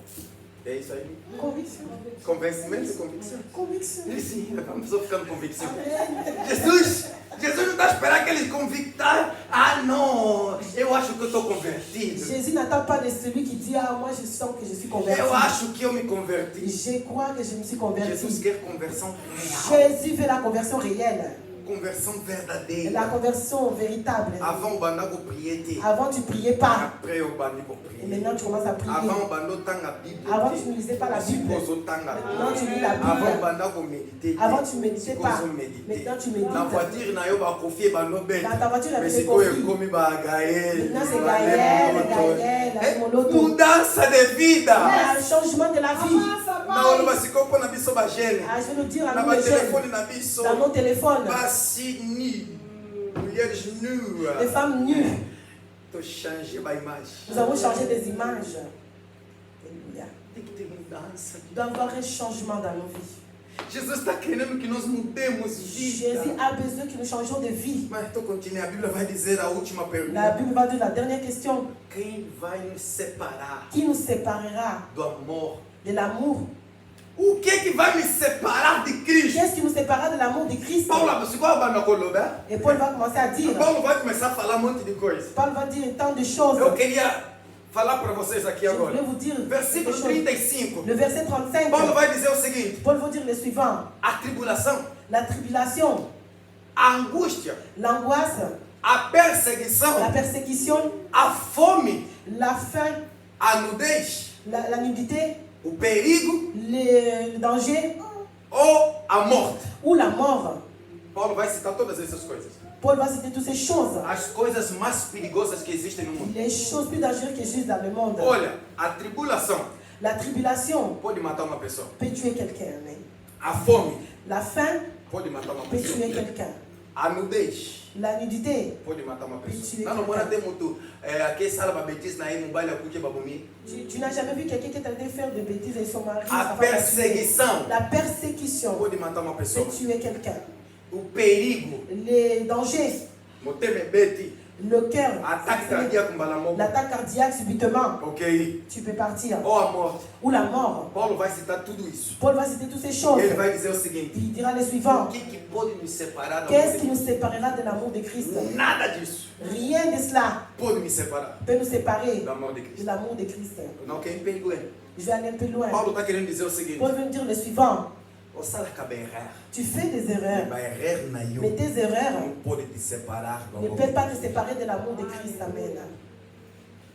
É isso aí. Conviction. Convencimento e convicção. Conviction. Sim, vamos pessoa ficando convicção. Amen. Jesus não está a esperar que eles convictar. Ah, não, eu acho que eu estou convertido. Jésus n'attend pas de celui qui dit ah moi je sens que je suis converti. Eu acho que eu me converti. Je crois que je me suis converti. Jesus quer conversão real. Jésus veut la conversion réelle, Conversão verdadeira. la conversion véritable. Avant o bandago priete. Avant tu priais pas, Après o bandigo et priete. maintenant tu commences à prier. Avant o bando tanga Bible. Avant tu ne lisais pas la Bible, Sigozo tanga maintenant tu lis la Avant o Bible. bandago medite. Avant tu ne méditais pas, Sigozo medite. maintenant tu Na médites. voiture na yo bakofie bando bete. Dans ta voiture, il y avait Mais des sikoyo conflits. ekomi ba Gaël. Maintenant c'est Gaël, Moloto. Mudança de vida. Un changement de la vie. Na oloba sikoyo mpona biso bagene. Ah, je veux le dire à Na nous les jeunes, batelefone na biso. dans nos téléphones, Basi ni. Mulheres nues. les femmes nues. Tô changer ba imagem. Nous avons changé des images. Alléluia. Tem que ter mudança. Il doit y avoir un changement dans nos vies. Jesus está querendo que nós mudemos vida. Jésus a besoin que nous changions de vie. Mas estou continuando. A Bíblia vai dizer a última La pergunta. Bible va dire la dernière question. Quem vai nos separar Qui nous séparera do amor? de l'amour? O que vai me separar de Cristo? Qu'est-ce qui nous séparera de l'amour de Christ? Paulo, se qual banda colobar? Et Paul va commencer à dire. Paulo vai começar a falar um monte de coisa. Paul va dire tant de choses. Eu queria falar para vocês aqui Je agora. voulais vous dire quelque Versículo chose. 35. Le verset 35. Paulo vai dizer o seguinte: Paul va dire le suivant. a tribulação, la tribulation, a angústia, l'angoisse, a perseguição, la persécution, a fome, la faim, a nudez, la nudité, o perigo le danger ou a morte. ou la mort. Paulo vai citar todas essas coisas. Paul va citer toutes ces choses. As coisas mais perigosas que existem no mundo. Les choses plus dangereuses qui existent dans le monde. Olha, a tribulação La tribulation pode matar uma pessoa. peut tuer quelqu'un. Amen. A fome La faim pode matar uma peut tuer pessoa. quelqu'un. A nudez La nudité. pode matar uma pessoa. Mentira, Não, não cara. mora tem muito. Aquele sala para betis na aí no baile aqui babumi. Tu n'as jamais vu quelqu'un qui est en train de faire des bêtises et son mari. A sa femme l'a tué. perseguição La persécution pode matar uma pessoa. peut tuer quelqu'un. O perigo, Les dangers, moteme beti, le cœur, ataque cardíaco mbalamogo. l'attaque cardiaque subitement, Ok. tu peux partir. Ou a morte. Ou la mort. Paulo vai citar tudo isso. Paul va citer toutes ces E choses. ele vai dizer o seguinte: Il dira les o suivants. que pode nos separar da Qu'est-ce qui morte? nous séparera de l'amour de Christ? Nada disso Rien de cela pode me separar peut nous séparer da morte de de Cristo. l'amour de Christ. Não, quem perigo é? Je vais aller un peu loin. Paulo está querendo dizer o seguinte: Paul veut nous dire le suivant. o sala cabe errar. Tu fais des erreurs, Vai errar na eu. mais tes erreurs Não pode te separar do ne amor. peuvent pas te séparer de l'amour de Christ. Amen.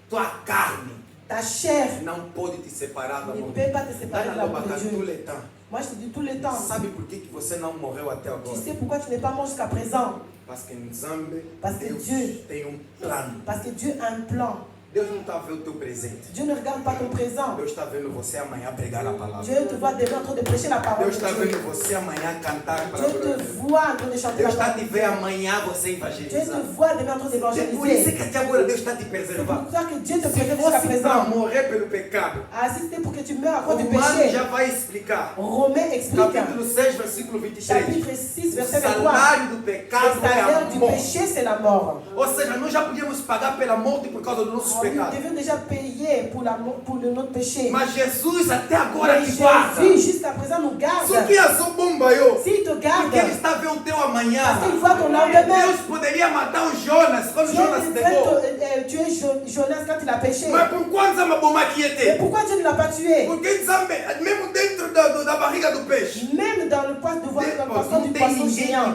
Tua carne Ta chair não pode te separar do ne amor. peut pas te séparer de l'amour de Tout Dieu. le temps. Moi, je te dis tout le temps. Sabe por que você não morreu até Tu agora? sais pourquoi tu n'es pas mort jusqu'à présent? Parce que Nzambe, Parce que Deus Dieu- tem plano. Parce que Dieu a un plan. Deus não está vendo o teu presente. Dieu ne regarde pas ton présent. Deus está vendo você amanhã pregar a palavra. Dieu te voit demain en train de prêcher la parole Deus de está Dieu. vendo você amanhã cantar para Dieu te voit en train de chanter Deus la está parole te de ver Dieu. amanhã você Dieu evangelizar. te voit demain en train É por isso d'évangéliser. que até agora Deus está te C'est preservando. pour ça que Dieu te Se préserve jusqu'à fosse para présent. morrer pelo pecado, Ah, si c'était pour que tu meurs à cause du Romanos péché. já vai explicar. Romains explique. Capítulo 6, versículo 23. Chapitre 6, O verset 23. salário do Le pecado é salaire a du morte. péché, c'est la mort. Ou seja, nós já podíamos pagar pela morte por causa dos nossos Ah, nous pecados. devions déjà payer pour notre péché. Mas Jesus até agora Mais te guarda. Jésus, jusqu'à présent, nous Só garde. que é só bomba eu. S'il te garde, Porque ele está vendo o teu amanhã. parce qu'il voit ton lendemain. Deus poderia matar o Jonas quando Dieu Jonas devait pegou. tuer Jonas quand il a péché. Mas por quantos ama bomba que ia Mais ter? pourquoi Dieu ne l'a pas tué? Porque Nzambe, mesmo dentro da barriga do peixe, Même dans le poisson não du tem poisson ninguém géant,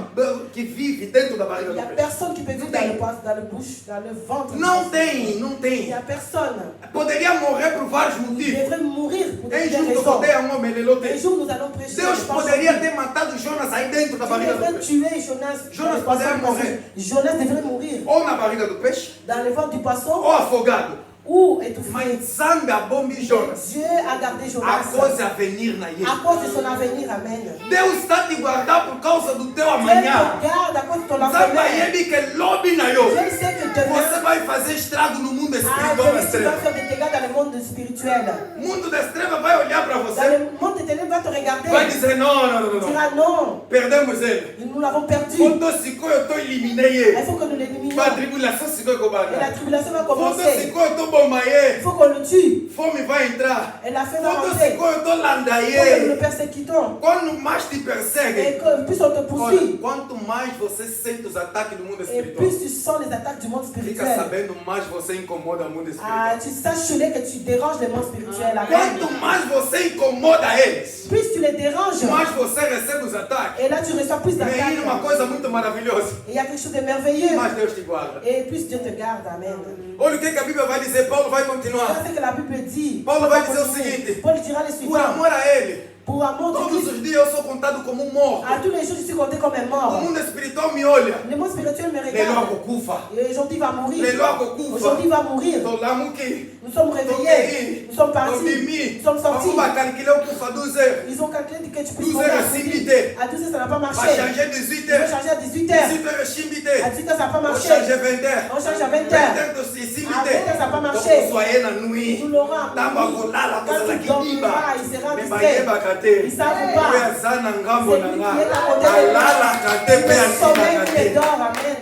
que vive dentro da barriga il n'y a do peixe. personne qui peut vivre dans le poisson, dans le bouche, dans le ventre. du Não poisson. tem, não Il tem. n'y a personne. Poderia morrer por vários Il motivos. devrait mourir pour des Em junto raisons. rodeia um homem, ele Un tem. jour, nous allons prêcher. Deus je pense poderia que ter matado Jonas aí dentro da Dieu barriga do devrait peixe. tuer Jonas. Jonas dans le poisson devrait du poisson. mourir. Jonas devrait mourir Ou na barriga do peixe, dans le ventre du poisson ou afogado. ou étouffé. Mas Nzambe abombe Jonas. Dieu a gardé A Jonas coisa a venir na ele. à cause de son avenir. Amen. Deus está te guardar por causa do teu Dieu amanhã. te garde à cause de ton Nzambe lendemain. ele que lobe na eu. Dieu sait que demain, Você vai fazer estrago no mundo ah, espiritual demain, das tu vas trevas. faire des dégâts dans le monde spirituel. O mundo das trevas vai olhar para Dans você. le monde des ténèbres, va te regarder. Vai dizer, não, não, não, Tu não. diras non, Perdemos ele. nous l'avons perdu. Quando ficou, eu estou eliminei Il ele. faut que nous l'éliminions. A tribulação ficou com Et la baga. tribulation va Quando commencer. ficou, eu estou bombaê. Il faut qu'on le tue. Fome vai entrar. Et la faim va Quando monter. ficou, eu estou Il faut que nous le landaê. persécutons. Quando mais te Et perseguem, que plus on te olha, poursuit, quanto mais você sente os ataques do mundo et espiritual, plus tu sens les attaques du monde fica spirituel. sabendo mais você incomoda o mundo Ah, espiritual. tu saches que tu déranges le monde spirituel. Amen. Quanto mais você incomoda eles, Plus tu les déranges, mais você recebe os ataques. et là tu reçois plus Vem aí uma d'attaques. coisa muito maravilhosa. Et il y a quelque chose de merveilleux. Mas Deus te guarda. Et plus Dieu te garde. Amen. Olha o que a Bíblia vai dizer. Paulo vai continuar. Voilà ce que la Bible dit. Paulo vai dizer o seguinte: Paul dira le por suivant. amor a Ele, Pour amour de todos Christ, os dias eu sou contado como um morto. à tous les jours je suis compté comme un O mort. mundo espiritual me olha. Le monde spirituel me Melhor regarde. kukufa. Et aujourd'hui il va mourir. Melhor kukufa. Aujourd'hui il va mourir. Tolamuki. Nous sommes réveillés. Nous sommes partis. Todimi. Nous sommes sortis. Vamos calculer o kufa 12 heures. Ils ont calculé que tu peux 12 heures à Simbité. À 12 heures, ça n'a pas Vai marché. changer 18 Ils vont heures. changer à 18 heures. 18 heures À Chimbité. 18 heures, ça n'a pas Vou marché. changer 20 heures. On change à 20 20 heures. heures À Simbité. 20 heures, ça n'a pas marché. Então soyez na nuit. Nous l'aurons. Tamba kolala Quand kozala tu dormiras, kidiba. il sera Me distrait. bayeba kate. Ils savent pas. Oyo aza na ngambo C'est na lui nga. qui est à côté de Alala kate pe Le sommeil asina qui les kate. dort. Amen.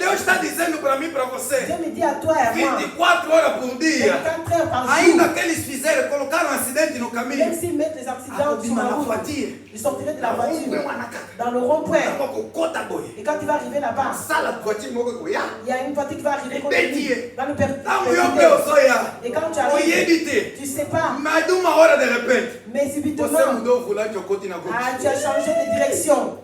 Deus está dizendo para mim e para você. Dieu me dit à toi et à moi, 24 horas por dia. 24 heures par Ainda jour, que eles fizeram, colocaram um acidente no caminho. même s'ils mettent les accidents sur la route, ils sortiraient de la voiture dans le rond-point. Et quand il va arriver là-bas, il y a une voiture qui va arriver contre lui, va le percuter. Et quand tu arrives, tu ne sais pas, mais subitement, tu as changé de direction.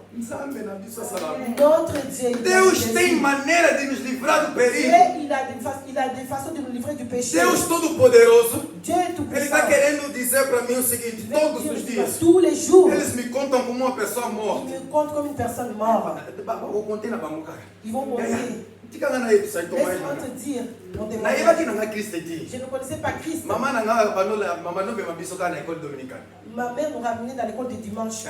Notre Dieu, Deus tem maneira de nos livrar do perigo. il a des façons de nous livrer du péché. Deus Todo-Poderoso, Dieu est tout Ele puissant. está querendo dizer para mim o seguinte: todos os dias, Tous les jours, eles me contam como uma pessoa ils morta. me comptent comme une personne morte. Eu contei na banca. Ils vont monter. Tikanga na isso aí tomar. Laisse-moi te dire, mon Na eva que témoignage. não é Cristo de. Je ne connaissais pas Christ. Mama na ngaba banola, mama no be mabiso kana école dominicale. Ma mère nous ramenait dans l'école de dimanche.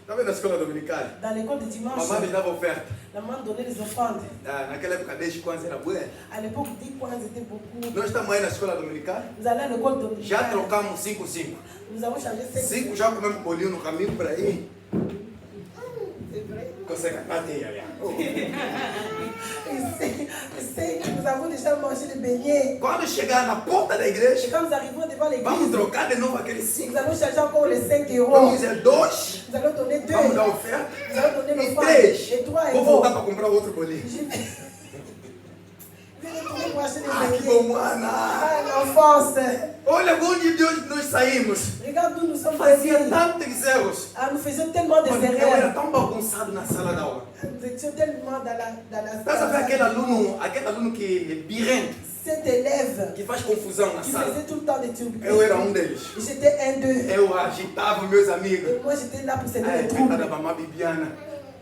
Tá vendo a escola dominicale? Dans l'école de dimanche, Mamãe me dava oferta. la maman donnait les offrandes. Naquela época 10 kwanza era bué. À l'époque, 10 points étaient beaucoup. Nós estamos aí na escola dominicale. Nous allons à l'école Já dominicale. trocamos 5. Nous avons changé 5. 5 já comemos bolinho no caminho para aí. C'est vrai. Consegue bater aí. Nous avons déjà mangé des beignets. Quando chegar na porta da Et igreja, quand nous arrivons devant vamos l'église, trocar de novo aqueles 5. nous allons changer encore les 5 euros. Vamos dizer 2. Nous allons donner 2. Vamos dar oferta. Nous allons donner E l'offrande. 3. Et 3 Vou euros. voltar para comprar outro bolinho. Je vais retourner pour acheter Ah, des que beignets. bom, Ana. Ah, l'enfance. Olha onde Deus nós saímos. Regarde d'où nous sommes Fazia venus. tantos erros. Ah, nous faisions tellement de Eu era erreurs. tão bagunçado na sala de aula. Nous étions tellement dans la Estás a ver aquele aluno que é birrento, Cet élève que faz confusão na qui sala? faisait tout le temps des turbulents. Eu era deles. J'étais un d'eux. Eu agitava meus amigos. Et moi, j'étais là pour servir Ai, les coitada troubles. da mamãe Bibiana.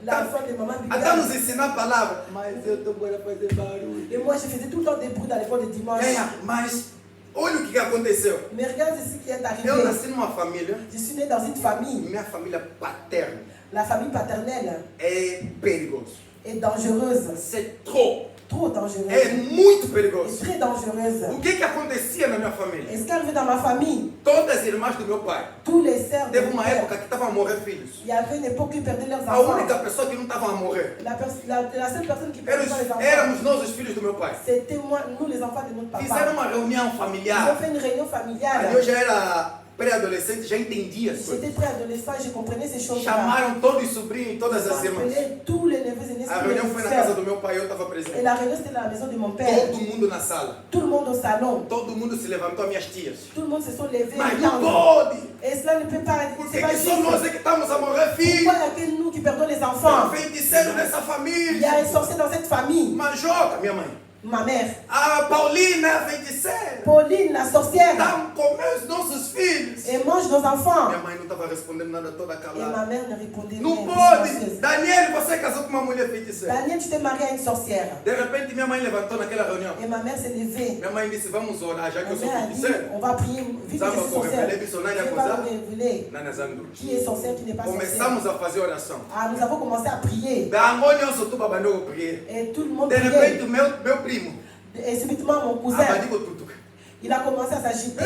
L'enfant de maman Até nos Bibiane. ensinar a palavra. Mas eu estou para fazer barulho. Et moi, je faisais tout le temps des bruits dans l'école de dimanche. Mas olha o que aconteceu. Mais regarde ce qui est Eu arrivé. nasci numa família. Je suis né dans une famille. Minha família paterna La famille paternelle é perigoso. est dangereuse. C'est trop. Trop dangereuse. É muito Et perigoso. très dangereuse. O que acontecia na minha família? Et ce qui arrivait dans ma famille, Todas as irmãs do meu pai. tous les sœurs de Teve mon uma père, época que estavam a morrer filhos. il y avait une époque où ils perdaient leurs A enfants. única pessoa que não estava a morrer La seule personne qui perdait pas les enfants, éramos nós, os filhos do meu pai. c'était moi, nous les enfants de notre Fizeram papa. uma reunião Ils familiar. ont fait une réunion Ali familiale. eu já era pré-adolescente, já entendia as coisas. J'étais préadolescent, je comprenais ces choses-là. Chamaram todos os sobrinhos e todas Ils as irmãs. appelaient tous les neveux et nièces, A tous les reunião foi na casa sœurs. do meu pai, eu estava Et presente. la réunion, c'était dans la maison de mon père. Todo mundo na sala. Tout le monde au salon. Todo mundo se levantou, minhas tias. Tout le monde se sont levés. Mas Regarde. não pode! Et cela ne peut pas Por c'est que, pas que só nós juste. é que estamos a morrer Pourquoi filhos? il n'y a que nous qui perdons les Tem enfants? feiticeiro nessa Il y família. a un sorcier dans cette famille. Manjoca, minha mãe. Ma mère. A Paulina, a feiticeira. Pauline, la sorcière. Estão comendo os nossos filhos. Et mange nos enfants. Minha mãe não estava respondendo nada, toda Et ma calada. mère ne répondait Não rien. pode! Silencieuse. Daniel, você casou com uma mulher feiticeira. Daniel, tu t'es marié à une sorcière. De repente, minha mãe levantou naquela reunião. Et ma mère s'est levée. Minha mãe disse: vamos orar, já que Ma eu sou mère a dit, feiticeira. on va prier vite que Zamba je suis pour sorcière. révéler, Bissonane Je a vais pas causado. vous révéler Nana Zandu. qui est sorcière, qui n'est pas sorcière. Começamos a fazer oração. Ah, nous avons commencé à prier. Dango nyonso tu babandoko prier. Et tout le monde De priait. repente, meu primo, Et subitement, mon cousin, abadiko tutuka. il a commencé à s'agiter.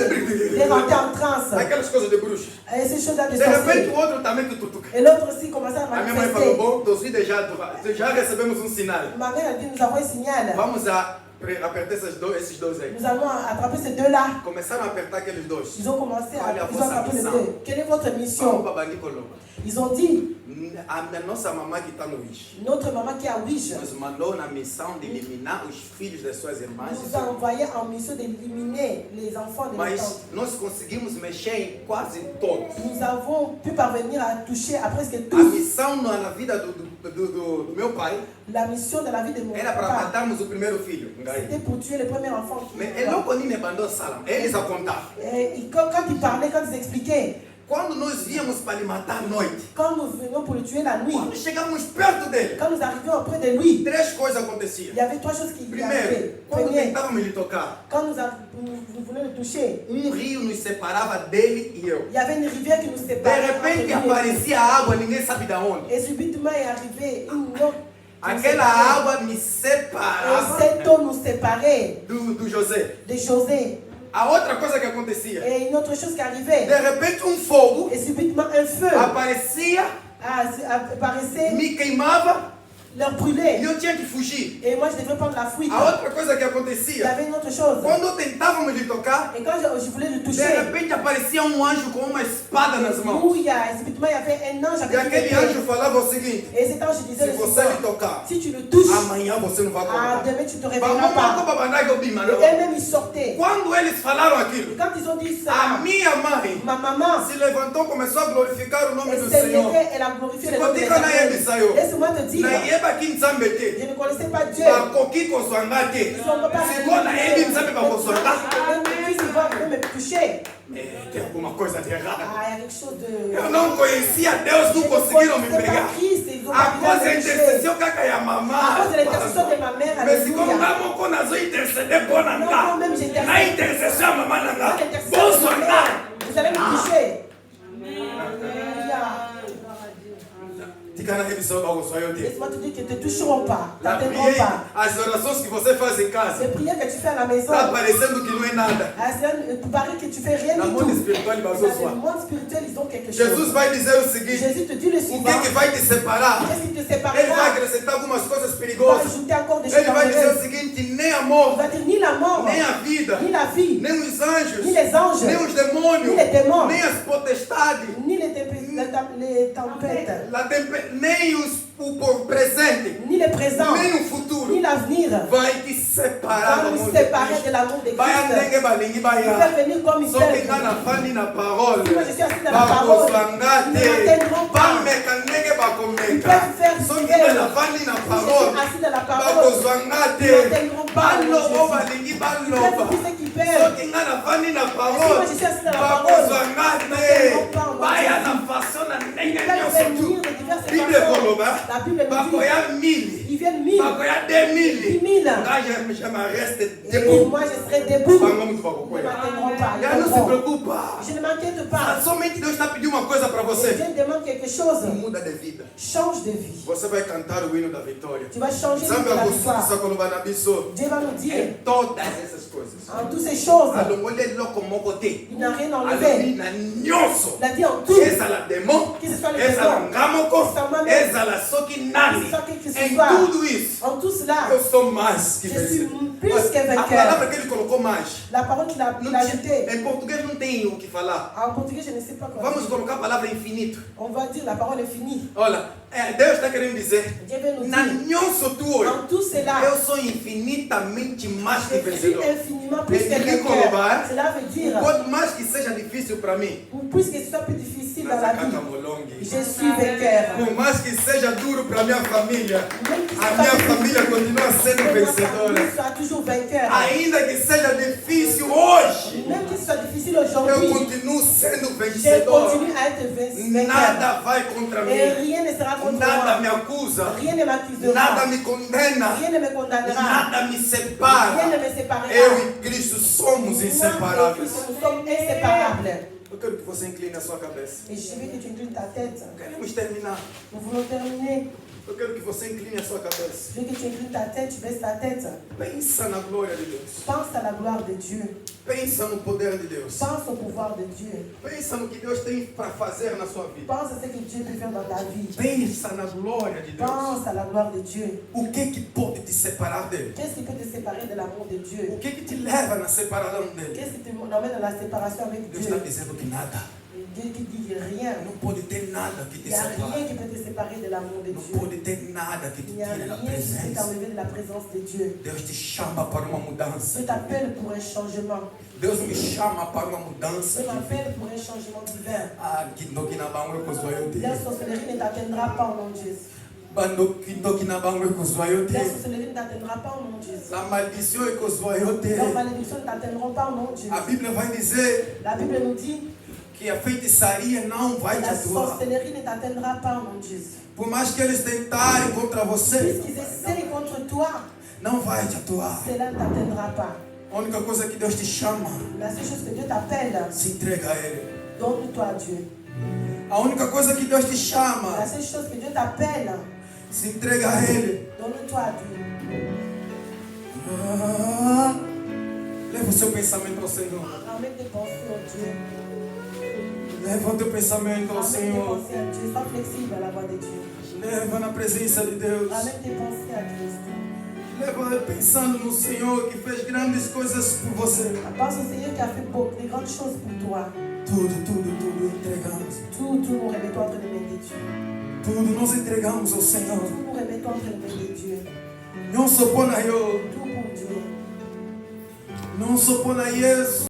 Il est rentré en transe. Aquelas coisas de bruxas. Et ces choses-là de De repente, sorcier. o outro também que tutuka. Et l'autre aussi commençait à A minha mãe falou: manifester. bom, teus filhos já recebemos um sinal. Ma mère a dit, nous avons un signal. Vamos a apertar esses dois aí. Nous allons attraper ces deux-là. Começaram a apertar aqueles dois. Ils ont commencé à Olha a ils ont attrapé les vossa deux. Quelle est votre Vamos mission? para Banicolo. Ils ont dit, A nossa mamãe que está no Wish notre maman qui est à Ouige nos mandou na missão de eliminar os filhos das suas irmãs. nous a envoyé en mission d'éliminer les enfants de nos Mas tantes. nós conseguimos mexer em quase todos. Nous avons pu parvenir à toucher à presque A tous. missão na vida do meu pai La mission de la vie de mon era para papa, matarmos o primeiro filho. c'était pour tuer le premier enfant. Mas ele não conhece bandou salam. Eles a contar. Et quand ils parlaient, quand ils expliquaient, Quando nós víamos para lhe matar à noite, quand nous venions pour le tuer la nuit, quando chegamos perto dele, quand nous arrivions auprès de lui, três coisas il aconteciam. y avait trois choses qui lui Primeiro, arrivaient. quando Premier, tentávamos lhe tocar, quand nous voulions le toucher, rio nos separava dele e eu. il y avait une rivière qui nous De séparait. repente entre lui et lui. aparecia água, ninguém sabe de onde. Et subitement est arrivé une autre. Aquela água me Et separava cette eau nous séparait do José. de José. A outra coisa que acontecia, Et une autre chose qui arrivait. de repente fogo Et subitement un feu aparecia, apparaissait, me queimava leur brûler. E eu tinha que fugir. Et moi, je devrais prendre la fuite. A outra coisa que Il y acontecia, avait une autre chose. quando tentávamos lhe tocar, Et quand je voulais le de toucher, repente aparecia um anjo com uma espada nas mãos. et subitement, il y avait un ange E avec une aquele épée. anjo falava o seguinte: Et cet ange disait se le você lhe suivant, tocar, si tu le touches, amanhã você não vai acordar. demain tu te réveilleras pas. Et Quando eux-mêmes, ils sortaient. eles falaram Et aquilo, quand ils ont dit a ça, minha mãe ma maman, se levantou e começou a glorificar o nome elle do s'est Senhor. levée, elle a glorifié le nom de Sipotika na l'Éternel. yebisayo. Laisse-moi te dire, Nayeba ki nzambe te. je ne connaissais pas Dieu. Bakoki kozwanga te. Ils sont pas Sikoyo nayebi nzambe bakozwanga. Ils vont me toucher. Tem alguma coisa de errado. Il y a quelque chose de... Eu não conhecia Deus, não conseguiram me pegar. Após a intercessão caca ya À mamá. cause de l'intercession de ma mère, Mas se quando alléluia. dá mão nazo interceder por nanga. Non, même j'intercède. Na intercessão a mamá Dans nanga. l'intercession de ma Bolsonaro. mère, vous allez me toucher. Alléluia. Tika na revisão da usuário te. Laisse-moi te dire qu'ils ne te toucheront pas, La t'atteindront prière, pas. as orações que você faz em casa, Les prières que tu fais à la maison, tá parecendo que não é nada. tu paries que tu fais rien Na du mundo tout. espiritual Dans basou le sua. monde spirituel, ils ont quelque Jesus chose. vai dizer o seguinte: Jésus te dit le o suivant. que vai te separar? Qu'est-ce qui te Ele vai séparera? acrescentar algumas coisas Il va perigosas. ajouter encore des choses Ele vai dizer o dangereuses. seguinte: nem a Il morte, va dire ni la mort, nem a vida, ni la vie, nem os anjos, ni les anges, nem os demônios, ni les démons, nem as potestades, ni les tempêtes, nem o presente, ni les présents, nem o futuro ni l'avenir. vai te separar Va do nous amor de séparer Cristo. de l'amour de Vai Christ. andenge balingi Ils baya. peuvent venir comme ils Só que veulent. engana fani na parole. Moi, je suis assis dans la parole. Bakozwanga Ils ne te. m'atteindront pas. Bameka ndenge Ils bakomeka. peuvent faire Só ce que qu'ils veulent. engana fani na Si je parole. suis assis dans la parole, Bakozwanga ils te. ne m'atteindront pas. Balobo Jésus. balingi Ils baloba. peuvent tout ce qu'ils Só peuvent. que engana fani na Si parole. moi, je suis assis dans la parole, Bakozwanga ils ne m'atteindront pas, te. mon Baya Jésus. na façon na ndenge Ils peuvent nyonso venir tu. de diverses Bible façons. koloba. La Bible nous Bakoya dit, 1000. ils viennent 1000, Bakoya 2000. 10 000. Nga je me reste Et debout. moi, je serai debout. Bango Ils mtu ne bakokoya. m'atteindront pas. Ils Nga não se tomberont. preocupa. Je ne m'inquiète pas. Somente Deus está pedindo uma coisa para Et você. Dieu demande quelque chose. Muda de vida. Change de vie. Você vai cantar o hino da vitória. Tu vas changer Sabe de la a victoire. gostosa quando vai na biso? Dieu va nous dire, Em todas essas coisas. en toutes ces choses, Alongole loko moko te. il n'a rien enlevé. Alongi na nyonso. Il a dit en tout, Ezala demo. que ce soit les Ezala démons, ngamoko. que ce soit moi-même, Ezala soki nani. que ce soit qui que ce Em soit. tudo isso. En tout cela, Eu sou mais que je suis vencedor. plus que A vainqueur. palavra que ele colocou mais. La parole qu'il a Não ajoutée, tinha- em português não tem o que falar. en portugais, je ne sais pas quoi Vamos dire. colocar a palavra infinito. On va dire la parole est finie. Olha, Deus está querendo dizer, Dieu veut nous na dire, nyonso tu hoje, en tout cela, eu sou infinitamente mais que je suis vencedor. infiniment plus que Et dit vainqueur. Colobar, Cela veut dire, Quanto mais que seja difícil para mim, pour plus que ce soit plus difficile dans la vie, Molongi. je suis vainqueur. Por mais que seja duro para minha família, Même si a c'est minha pas família continua sendo que ma vencedora. famille soit toujours vainqueur. Ainda que seja difícil hoje, Même que ce soit difficile eu aujourd'hui, continuo sendo je vencedor. continue à être vainqueur. Nada vai contra Et mim. rien ne sera contre Nada me moi. acusa. Rien ne m'accusera. Nada me condena. Rien ne me condamnera. Nada me Rien separa. ne me séparera. Eu e Cristo somos Moi et inseparáveis. Christ, nous sommes inséparables. Eu quero que você incline a sua cabeça. Et je veux que tu inclines ta tête. Queremos terminar. Nous voulons terminer. Eu quero que você incline a sua cabeça. Je veux que tu inclines ta tête, tu baisses ta tête. Pensa na glória de Deus. Pense à la gloire de Dieu. Pensa no poder de Deus. Pense au pouvoir de Dieu. Pensa no que Deus tem para fazer na sua vida. Pense à ce que Dieu peut faire dans ta vie. Pensa na glória de Deus. Pense à la gloire de Dieu. O que pode te separar dele? Qu'est-ce qui peut te séparer de l'amour de Dieu? O que te leva na separação dele? Qu'est-ce qui te emmène dans la séparation avec Deus Dieu? está dizendo que nada. Dieu qui dit rien. Não pode ter nada que Il te n'y a separe. rien qui peut te séparer de l'amour de Não Dieu. pode ter nada que te Il n'y a tire da rien qui peut presença. t'enlever de la présence de Dieu. Deus te chama para uma mudança. Dieu t'appelle pour un changement. Deus me chama para uma mudança. Dieu m'appelle pour un changement divin. Ah, que no que na bangu ko zoyo te. La sorcellerie ne t'atteindra pas au nom de Jésus. Bando que no que na bangu ko zoyo La te. sorcellerie ne t'atteindra pas au nom de Jésus. La maldição é ko zoyo te. La malédiction ne t'atteindront pas au nom de Jésus. A Bíblia vai dizer La Bible nous dit que a feitiçaria não vai te la atuar. sorcellerie ne t'atteindra pas au nom de Jésus. Por mais que eles tentarem contra você, Puisqu'ils essaient contre toi, não vai te atuar. cela ne t'atteindra pas. A única coisa que Deus te chama, La seule chose que Dieu t'appelle, se entrega a Ele. donne-toi à Dieu. A única coisa que Deus te La chama, seule chose que Dieu t'appelle, se entrega a Ele. donne-toi à Dieu. Leva o seu pensamento ao Senhor. Ramène tes pensées au Dieu. Leva o teu pensamento ao Ramène tes Senhor. pensées à Dieu. Sois flexible à la voix de Dieu. Leva na presença de Deus. Ramène tes pensées à Christ. Leva pensando no Senhor que fez grandes coisas por você. Pense au Seigneur qui a fait beaucoup de grandes choses pour toi. Tudo entregamos. Tout nous remettons entre les mains de Dieu. Tudo nós entregamos ao Senhor. Tout nous remettons entre les mains de Dieu. Não só põe na eu. Tout pour Dieu. Não só põe na Jesus.